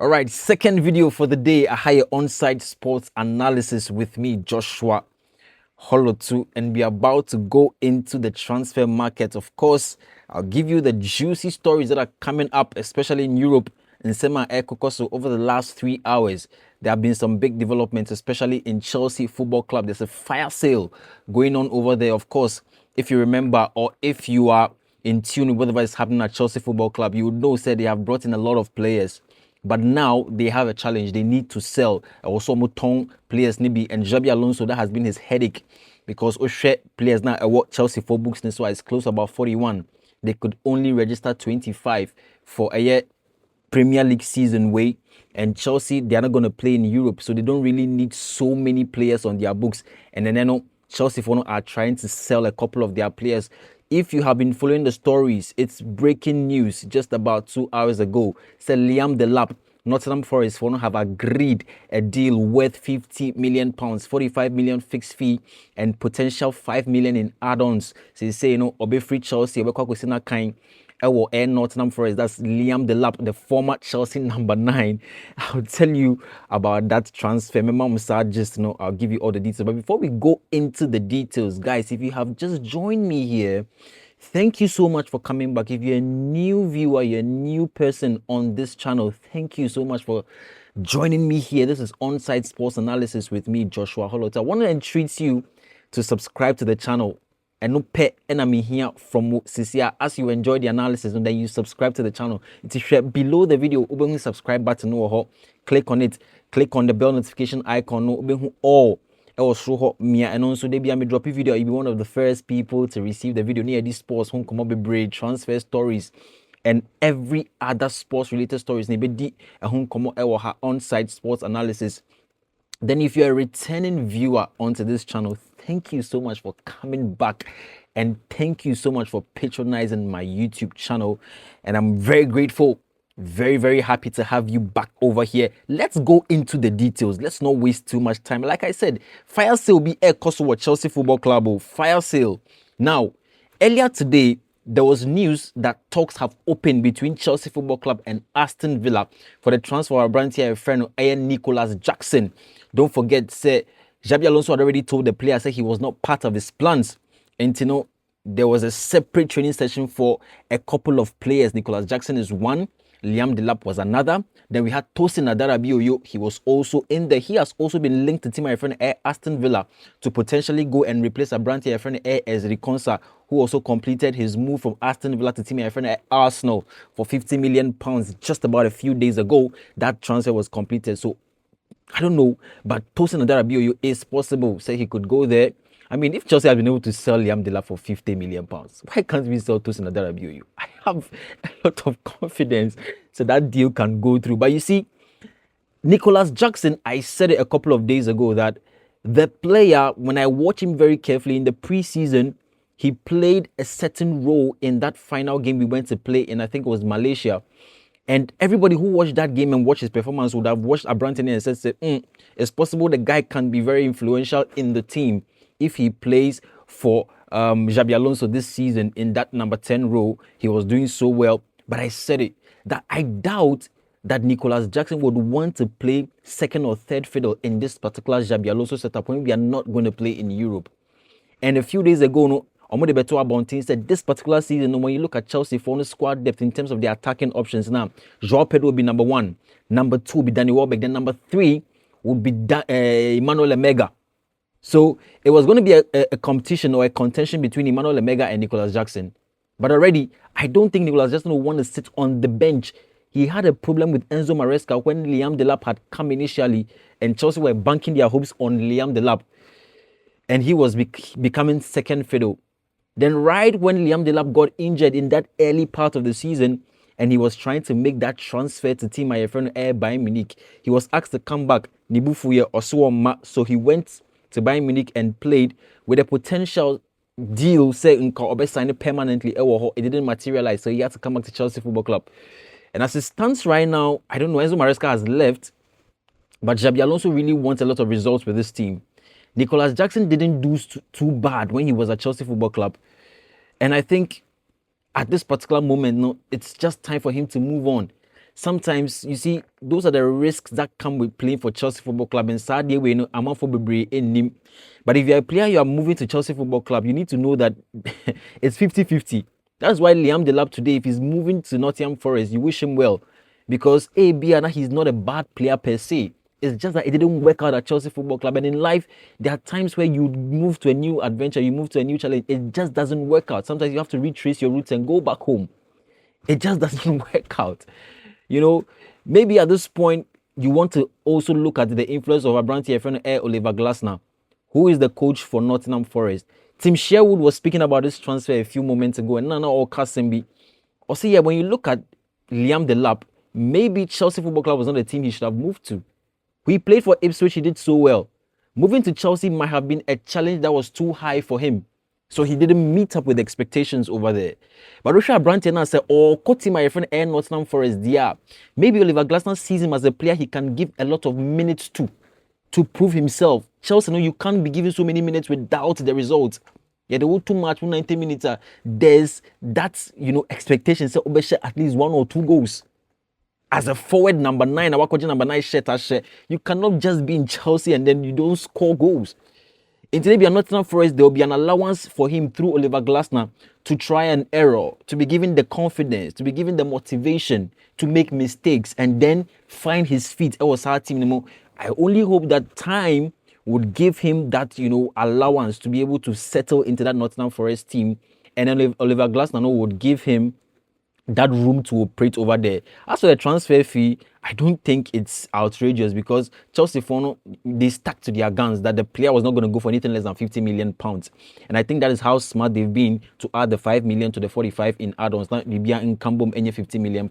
All right, second video for the day. I hire on-site sports analysis with me, Joshua Holotu, and we are about to go into the transfer market. Of course, I'll give you the juicy stories that are coming up, especially in Europe and Sema Ekokoso over the last 3 hours. There have been some big developments, especially in Chelsea Football Club. There's a fire sale going on over there. Of course, if you remember, or if you are in tune with whatever is happening at Chelsea Football Club, you would know they have brought in a lot of players. But now they have a challenge. They need to sell. Also, Muton players Nibi and Xabi Alonso. That has been his headache because Oshe players now at Chelsea for books. So it's close to about 41. They could only register 25 for a year Premier League season way. And Chelsea, they are not going to play in Europe, so they don't really need so many players on their books. And then Chelsea are trying to sell a couple of their players. If you have been following the stories, it's breaking news just about 2 hours ago. Said Liam Delap, Nottingham Forest have agreed a deal worth £50 million, 45 million fixed fee, and potential 5 million in add-ons. So you say, Obe free Chelsea, Obe kind. Nottingham Forest. That's Liam Delap, the former Chelsea number 9. I'll tell you about that transfer. I'll give you all the details. But before we go into the details, guys, if you have just joined me here, thank you so much for coming back. If you're a new viewer, you're a new person on this channel, thank you so much for joining me here. This is On-Site Sports Analysis with me, Joshua Holot. I want to entreat you to subscribe to the channel. And no pet enemy here from Sisia. As you enjoy the analysis, and then you subscribe to the channel. It's share below the video. Open subscribe button. Click on it. Click on the bell notification icon. Open all. And also they be drop a video. You'll be one of the first people to receive the video near these sports, home come up braid, transfer stories, and every other sports related stories. Maybe a home come up on-site sports analysis. Then if you're a returning viewer onto this channel, thank you so much for coming back, and thank you so much for patronizing my YouTube channel. And I'm very grateful, very, very happy to have you back over here. Let's go into the details. Let's not waste too much time. Like I said, fire sale be a Kosovo Chelsea Football Club. Fire sale. Now, earlier today, there was news that talks have opened between Chelsea Football Club and Aston Villa for the transfer of brand here, friend Nicholas Jackson. Don't forget, Xabi Alonso had already told the player he was not part of his plans. And there was a separate training session for a couple of players. Nicholas Jackson is one. Liam Delap was another. Then we had Tosin Adarabioyo. He was also in there. He has also been linked to team friend Aston Villa to potentially go and replace a brand here friend as Riconsa, who also completed his move from Aston Villa to team friend Arsenal for £50 million just about a few days ago. That transfer was completed. So I don't know, but Tosin Adarabioyo is possible. Say he could go there. I mean, if Chelsea has been able to sell Liam Delap for £50 million, why can't we sell Tosin Adarabioyo? I have a lot of confidence so that deal can go through. But you see, Nicholas Jackson, I said it a couple of days ago that the player, when I watch him very carefully in the preseason, he played a certain role in that final game we went to play in, I think it was Malaysia. And everybody who watched that game and watched his performance would have watched Abrantani and said, it's possible the guy can be very influential in the team if he plays for Xabi Alonso this season in that number 10 role. He was doing so well. But I said it, that I doubt that Nicholas Jackson would want to play second or third fiddle in this particular Xabi Alonso setup when we are not going to play in Europe. And a few days ago, Omodebeto Abontin said this particular season, when you look at Chelsea for the squad depth in terms of their attacking options now, João Pedro will be number 1, number 2 will be Danny Welbeck, then number 3 would be Emmanuel Emega. So it was going to be a competition or a contention between Emmanuel Emega and Nicholas Jackson. But already, I don't think Nicholas Jackson will want to sit on the bench. He had a problem with Enzo Maresca when Liam Delap had come initially, and Chelsea were banking their hopes on Liam Delap, and he was becoming second fiddle. Then right when Liam Delap got injured in that early part of the season, and he was trying to make that transfer to team my friend Bayern Munich, he was asked to come back, Nibufuye Osuoma, so he went to Bayern Munich and played with a potential deal, say Nkunku signed permanently. It didn't materialize, so he had to come back to Chelsea Football Club. And as it stands right now, I don't know, Enzo Maresca has left, but Xabi Alonso really wants a lot of results with this team. Nicholas Jackson didn't do too bad when he was at Chelsea Football Club. And I think at this particular moment, it's just time for him to move on. sometimes you see those are the risks that come with playing for Chelsea Football Club. And sadly, we know I'm for in him. But if you're a player, you are moving to Chelsea Football Club, you need to know that it's 50-50. That's why Liam Delap today, if he's moving to Nottingham Forest, you wish him well. Because he's not a bad player per se. It's just that it didn't work out at Chelsea Football Club. And in life, there are times where you move to a new adventure, you move to a new challenge. It just doesn't work out. Sometimes you have to retrace your roots and go back home. It just doesn't work out. You know, maybe at this point, you want to also look at the influence of Abranti friend Oliver Glasner, who is the coach for Nottingham Forest. Tim Sherwood was speaking about this transfer a few moments ago, and Nana Okasembi. Also, yeah, when you look at Liam Delap, maybe Chelsea Football Club was not the team he should have moved to. He played for Ipswich, he did so well. Moving to Chelsea might have been a challenge that was too high for him. So he didn't meet up with expectations over there. But Rusha Brantiana said, Koti, my friend, and Nottingham Forest, maybe Oliver Glasner sees him as a player he can give a lot of minutes to prove himself. Chelsea, no, you can't be giving so many minutes without the results. Yeah, they will too much, 90 minutes. There's that, expectation, say, at least 1 or 2 goals. As a forward number 9, number 9 shirt, you cannot just be in Chelsea and then you don't score goals. In today, be Nottingham Forest, there will be an allowance for him through Oliver Glasner to try and error, to be given the confidence, to be given the motivation to make mistakes and then find his feet. I only hope that time would give him that, allowance to be able to settle into that Nottingham Forest team, and then Oliver Glasner would give him that room to operate over there. As for the transfer fee, I don't think it's outrageous because Chelsea, they stuck to their guns that the player was not going to go for anything less than £50 million. And I think that is how smart they've been to add the £5 million to the 45 in add-ons. Now, Libya in Cambum, any £50 million.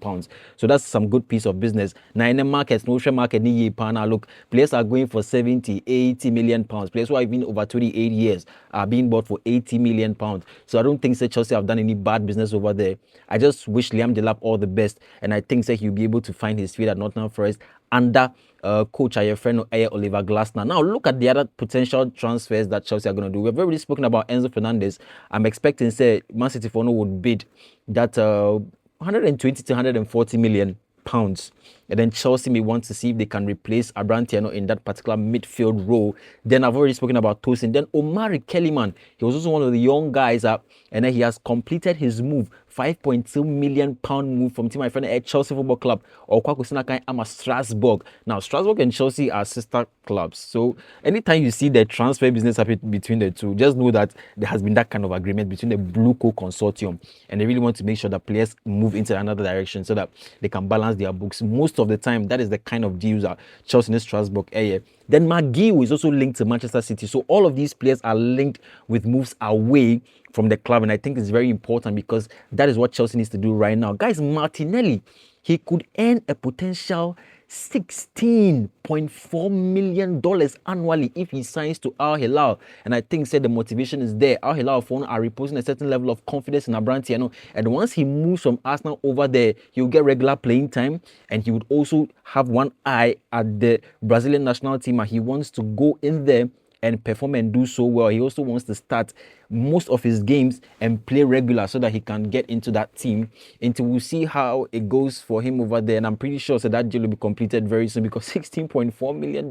So that's some good piece of business. Now, in the markets, no market, look, players are going for 70, 80 million pounds. Players who have been over 28 years are being bought for 80 million pounds. So I don't think Chelsea have done any bad business over there. I just wish Liam Delap all the best. And I think he'll be able to find his feet at Nottingham Forest under coach Oliver Glasner. Now look at the other potential transfers that Chelsea are going to do. We've already spoken about Enzo Fernandez. I'm expecting Man City would bid that 120 to 140 million pounds. And then Chelsea may want to see if they can replace Abrantiano in that particular midfield role. Then I've already spoken about Tosin. Then Omari Kellyman, he was also one of the young guys up, and then he has completed his move, £5.2 million move from my friend at Chelsea Football Club or Kwakusinakai Ama Strasbourg. Now Strasbourg and Chelsea are sister clubs, so anytime you see the transfer business happen between the two, just know that there has been that kind of agreement between the Blue Co consortium, and they really want to make sure that players move into another direction so that they can balance their books. Most of the time, that is the kind of deals that Chelsea and Strasbourg area. Then McGee is also linked to Manchester City. So all of these players are linked with moves away from the club. And I think it's very important because that is what Chelsea needs to do right now. Guys, Martinelli, he could earn a potential $16.4 million annually if he signs to Al Hilal. And I think the motivation is there. Al Hilal are reposing a certain level of confidence in Abrantiano. And once he moves from Arsenal over there, he'll get regular playing time. And he would also have one eye at the Brazilian national team. And he wants to go in there and perform and do so well. He also wants to start most of his games and play regular so that he can get into that team. Until we'll see how it goes for him over there. And I'm pretty sure that deal will be completed very soon because $16.4 million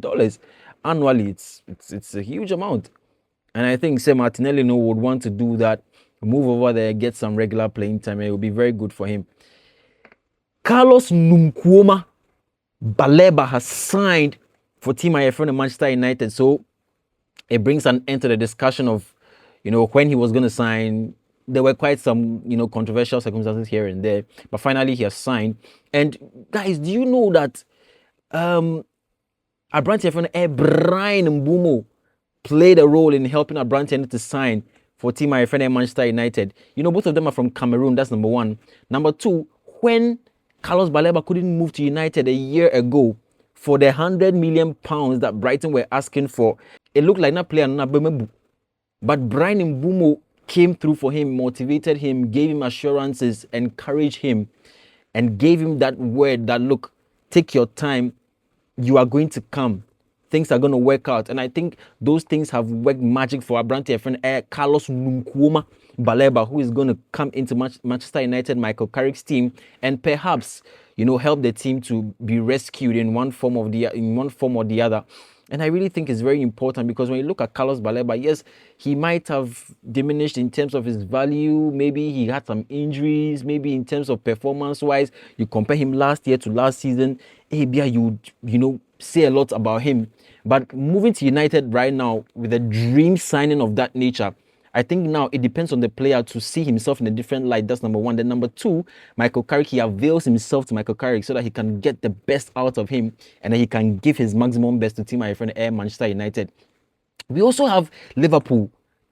annually, it's a huge amount. And I think Martinelli would want to do that, move over there, get some regular playing time, and it will be very good for him. Carlos Nkunku Baleba has signed for Team IFN and Manchester United. So it brings an end to the discussion of, when he was going to sign. There were quite some, controversial circumstances here and there. But finally, he has signed. And guys, do you know that Abrantiano friend Brian Mbeumo played a role in helping Abrantiano to sign for Team IFN and Manchester United? Both of them are from Cameroon. That's number one. Number two, when Carlos Baleba couldn't move to United a year ago for the £100 million that Brighton were asking for, it looked like not player Nabemebu. But Brian Mbeumo came through for him, motivated him, gave him assurances, encouraged him, and gave him that word that, look, take your time, you are going to come. Things are going to work out. And I think those things have worked magic for Abrantiano friend Carlos Nkunku Baleba, who is going to come into Manchester United, Michael Carrick's team, and perhaps, help the team to be rescued in one form or the other. And I really think it's very important, because when you look at Carlos Baleba, yes, he might have diminished in terms of his value. Maybe he had some injuries. Maybe in terms of performance-wise, you compare him last year to last season, maybe you would, say a lot about him. But moving to United right now with a dream signing of that nature, I think now it depends on the player to see himself in a different light. That's number one. Then number two, Michael Carrick, he avails himself to Michael Carrick so that he can get the best out of him, and then he can give his maximum best to Team my friend Air Manchester United. We also have Liverpool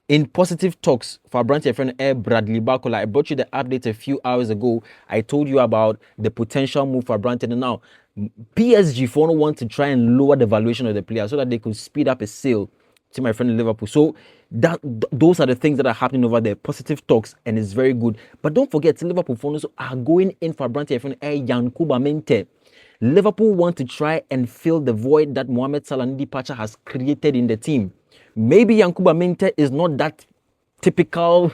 in positive talks for our branch friend Air Bradley Barcola. I brought you the update a few hours ago. I told you about the potential move for Brandt, and now PSG for want to try and lower the valuation of the player so that they could speed up a sale to my friend in Liverpool. So those are the things that are happening over there. Positive talks, and it's very good. But don't forget, Liverpool fans are going in for Brandt friend Yankuba Mente. Liverpool want to try and fill the void that Mohamed Salah's departure has created in the team. Maybe Yankuba Mente is not that typical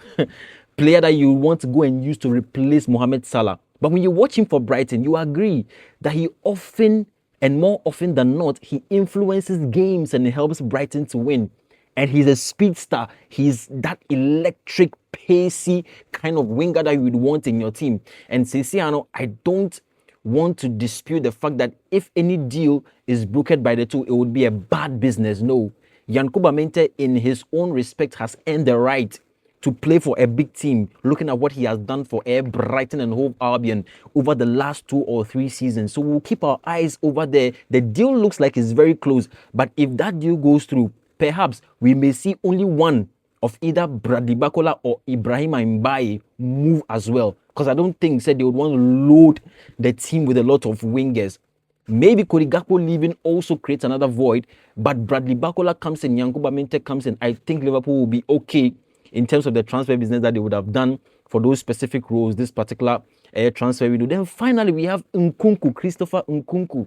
player that you want to go and use to replace Mohamed Salah. But when you watch him for Brighton, you agree that he often, and more often than not, he influences games and helps Brighton to win. And he's a speedster. He's that electric, pacey kind of winger that you would want in your team. And Ciciano, I don't want to dispute the fact that if any deal is brokered by the two, it would be a bad business. No. Yankuba Mente, in his own respect, has earned the right to play for a big team, looking at what he has done for Brighton and Hove Albion over the last 2 or 3 seasons. So we'll keep our eyes over there. The deal looks like it's very close, but if that deal goes through, perhaps we may see only one of either Bradley Barcola or Ibrahima Mbaye move as well. Because I don't think they would want to load the team with a lot of wingers. Maybe Cody Gakpo leaving also creates another void, but Bradley Barcola comes in, Yankuba Mente comes in. I think Liverpool will be okay in terms of the transfer business that they would have done for those specific roles, this particular transfer window. Then finally, we have Nkunku, Christopher Nkunku.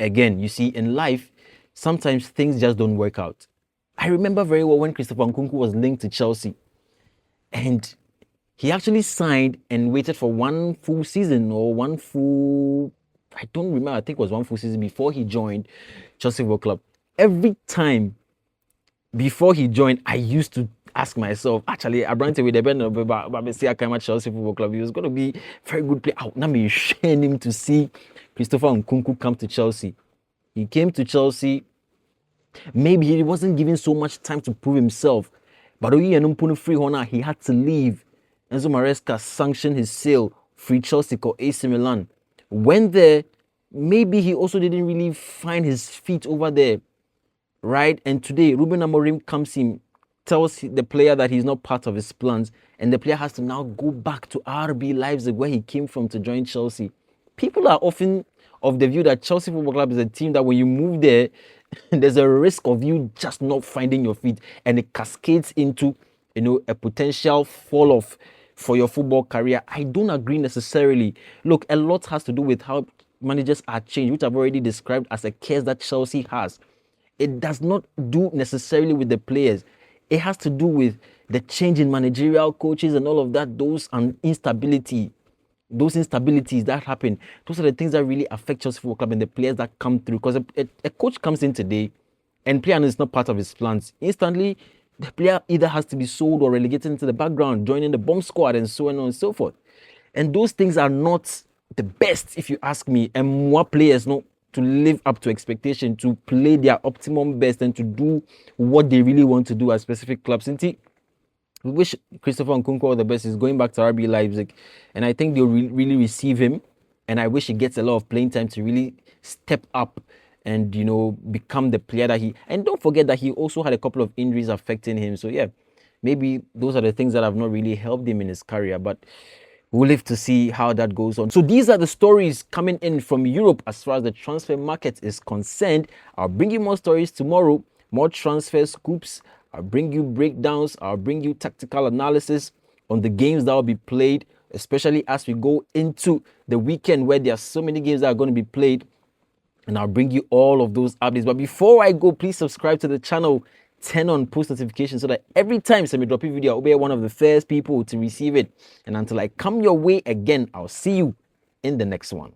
Again, you see, in life, sometimes things just don't work out. I remember very well when Christopher Nkunku was linked to Chelsea, and he actually signed and waited for one full season I don't remember, I think it was one full season before he joined Chelsea Football Club. Every time before he joined, I used to ask myself, actually, Abrante with the band of Chelsea Football Club, he was going to be a very good player. Now me shame him to see Christopher Nkunku come to Chelsea. He came to Chelsea. Maybe he wasn't given so much time to prove himself, but he had to leave. Enzo Maresca sanctioned his sale, free Chelsea or AC Milan. When there, maybe he also didn't really find his feet over there, right? And today, Ruben Amorim comes in, tells the player that he's not part of his plans, and the player has to now go back to RB Leipzig, where he came from, to join Chelsea. People are often of the view that Chelsea Football Club is a team that when you move there, there's a risk of you just not finding your feet, and it cascades into, a potential fall off for your football career. I don't agree necessarily. Look, a lot has to do with how managers are changed, which I've already described as a case that Chelsea has. It does not do necessarily with the players. It has to do with the change in managerial coaches and all of that, those instabilities that happen. Those are the things that really affect Chelsea Football Club and the players that come through. Because a coach comes in today and player is not part of his plans. Instantly, the player either has to be sold or relegated into the background, joining the bomb squad and so on and so forth. And those things are not the best, if you ask me. And more players know to live up to expectation, to play their optimum best, and to do what they really want to do at specific clubs. We wish Christopher Nkunku all the best. He's going back to RB Leipzig, and I think they'll really receive him. And I wish he gets a lot of playing time to really step up and, become the player that he... And don't forget that he also had a couple of injuries affecting him. So, yeah, maybe those are the things that have not really helped him in his career. But we'll live to see how that goes on. So these are the stories coming in from Europe as far as the transfer market is concerned. I'll bring you more stories tomorrow, more transfer scoops. I'll bring you breakdowns. I'll bring you tactical analysis on the games that will be played, especially as we go into the weekend where there are so many games that are going to be played. And I'll bring you all of those updates. But before I go, please subscribe to the channel. turn on post notifications so that every time I drop a video, I'll be one of the first people to receive it. And until I come your way again, I'll see you in the next one.